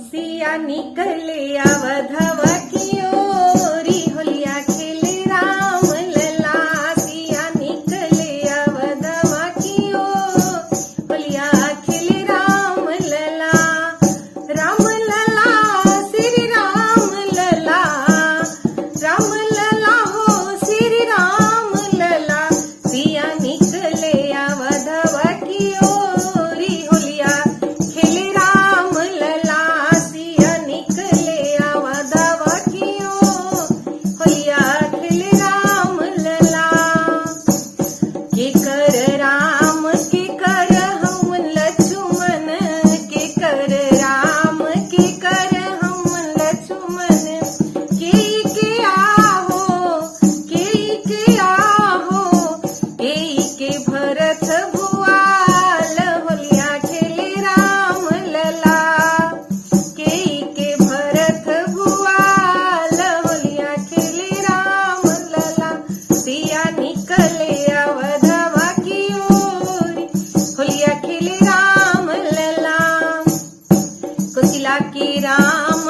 सिया निकले अवधवा की ओरी होलिया खेले राम लला। सिया निकले अवधवा की ओर होलिया खेले राम लला। राम लला श्री राम लला, राम लला हो श्री राम लला। सिया निकले अवधवा की ओरी होलिया खेले राम लला। सिया निकले अवधवा की ओर होलिया खेले राम लला। के कर राम के कर हम लक्ष्मण, के कर राम के कर हम लक्ष्मण। के आहो के आहो के भरत भुआल होलिया खेले राम लला। के भरत भुआल होलिया खेले राम लला। सिया निकले अवधवा की ओर होलिया खेले राम लला। कोसिला की राम